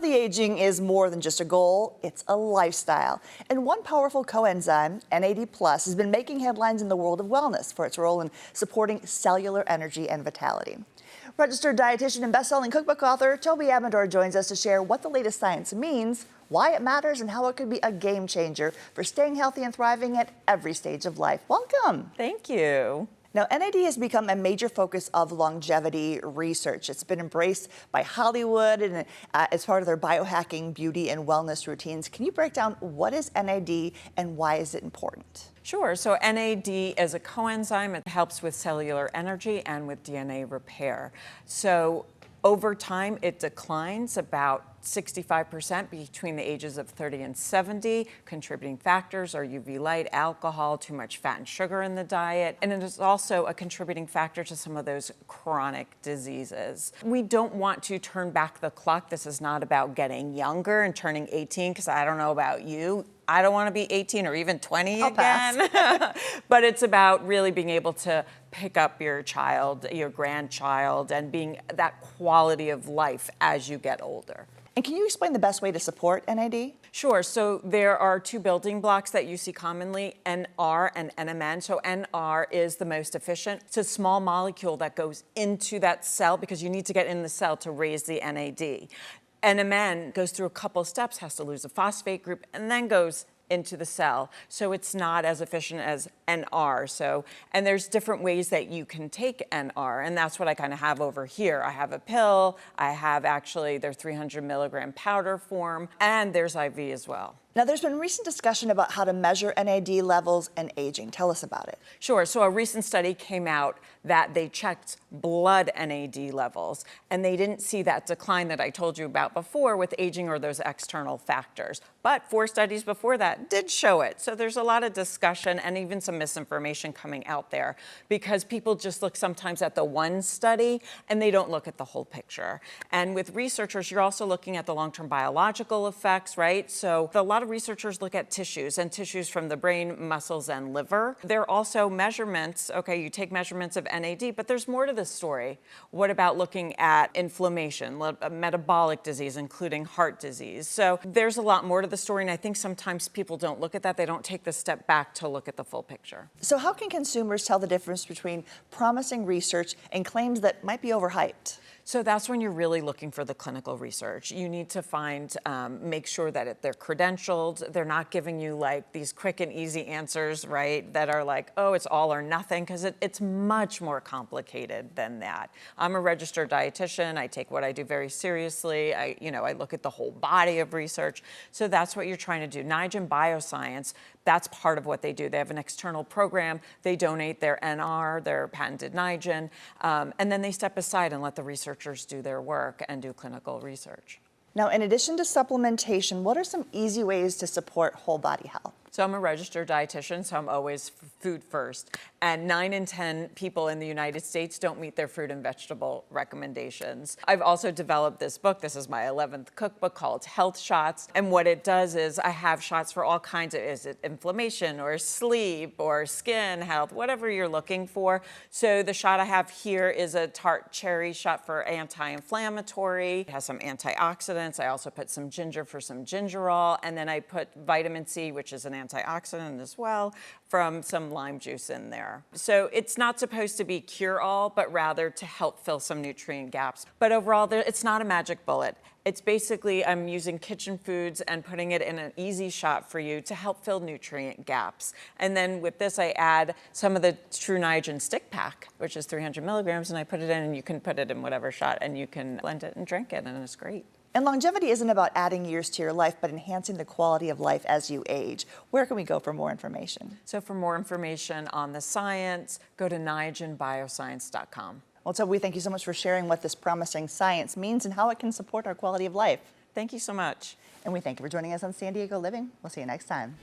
Healthy aging is more than just a goal, it's a lifestyle. And one powerful coenzyme, NAD+, has been making headlines in the world of wellness for its role in supporting cellular energy and vitality. Registered dietitian and best-selling cookbook author Toby Amidor joins us to share what the latest science means, why it matters, and how it could be a game changer for staying healthy and thriving at every stage of life. Welcome. Thank you. Now, NAD has become a major focus of longevity research. It's been embraced by Hollywood and as part of their biohacking, beauty, and wellness routines. Can you break down what is NAD and why is it important? Sure. So NAD is a coenzyme. It helps with cellular energy and with DNA repair. So over time, it declines about 65% between the ages of 30 and 70. Contributing factors are UV light, alcohol, too much fat and sugar in the diet, and it is also a contributing factor to some of those chronic diseases. We don't want to turn back the clock. This is not about getting younger and turning 18, because I don't know about you. I don't want to be 18 or even 20 again. But it's about really being able to pick up your child, your grandchild, and being that quality of life as you get older. And can you explain the best way to support NAD? Sure. So there are two building blocks that you see commonly, NR and NMN. So NR is the most efficient. It's a small molecule that goes into that cell because you need to get in the cell to raise the NAD. NMN goes through a couple steps, has to lose a phosphate group, and then goes into the cell. So it's not as efficient as NR. And there's different ways that you can take NR, and that's what I kind of have over here. I have a pill, I have actually their 300 milligram powder form, and there's IV as well. Now, there's been recent discussion about how to measure NAD levels and aging. Tell us about it. Sure. So a recent study came out that they checked blood NAD levels, and they didn't see that decline that I told you about before with aging or those external factors. But 4 studies before that did show it. So there's a lot of discussion and even some misinformation coming out there because people just look sometimes at the one study and they don't look at the whole picture. And with researchers, you're also looking at the long-term biological effects, right? So a lot of researchers look at tissues and tissues from the brain, muscles, and liver. There are also measurements. Okay, you take measurements of NAD, but there's more to the story. What about looking at inflammation, metabolic disease, including heart disease? So there's a lot more to the story, and I think sometimes people don't look at that. They don't take the step back to look at the full picture. So how can consumers tell the difference between promising research and claims that might be overhyped? So that's when you're really looking for the clinical research. You need to find, make sure that they're credentialed. They're not giving you like these quick and easy answers, right? That are like, oh, it's all or nothing, because it's much more complicated than that. I'm a registered dietitian. I take what I do very seriously. I look at the whole body of research. So that's what you're trying to do. Niagen Bioscience, that's part of what they do. They have an external program. They donate their NR, their patented Niagen, and then they step aside and let the researchers do their work and do clinical research. Now, in addition to supplementation, what are some easy ways to support whole body health? So I'm a registered dietitian, so I'm always food first. And 9 in 10 people in the United States don't meet their fruit and vegetable recommendations. I've also developed this book. This is my 11th cookbook called Health Shots. And what it does is I have shots for all kinds of, is it inflammation or sleep or skin health, whatever you're looking for. So the shot I have here is a tart cherry shot for anti-inflammatory. It has some antioxidants. I also put some ginger for some gingerol. And then I put vitamin C, which is an antioxidant as well, from some lime juice in there. So it's not supposed to be cure-all, but rather to help fill some nutrient gaps. But overall, it's not a magic bullet. It's basically, I'm using kitchen foods and putting it in an easy shot for you to help fill nutrient gaps. And then with this, I add some of the True Niagen Stick Pack, which is 300 milligrams, and I put it in, and you can put it in whatever shot, and you can blend it and drink it, and it's great. And longevity isn't about adding years to your life, but enhancing the quality of life as you age. Where can we go for more information? So for more information on the science, go to niagenbioscience.com. Well, Toby, thank you so much for sharing what this promising science means and how it can support our quality of life. Thank you so much. And we thank you for joining us on San Diego Living. We'll see you next time.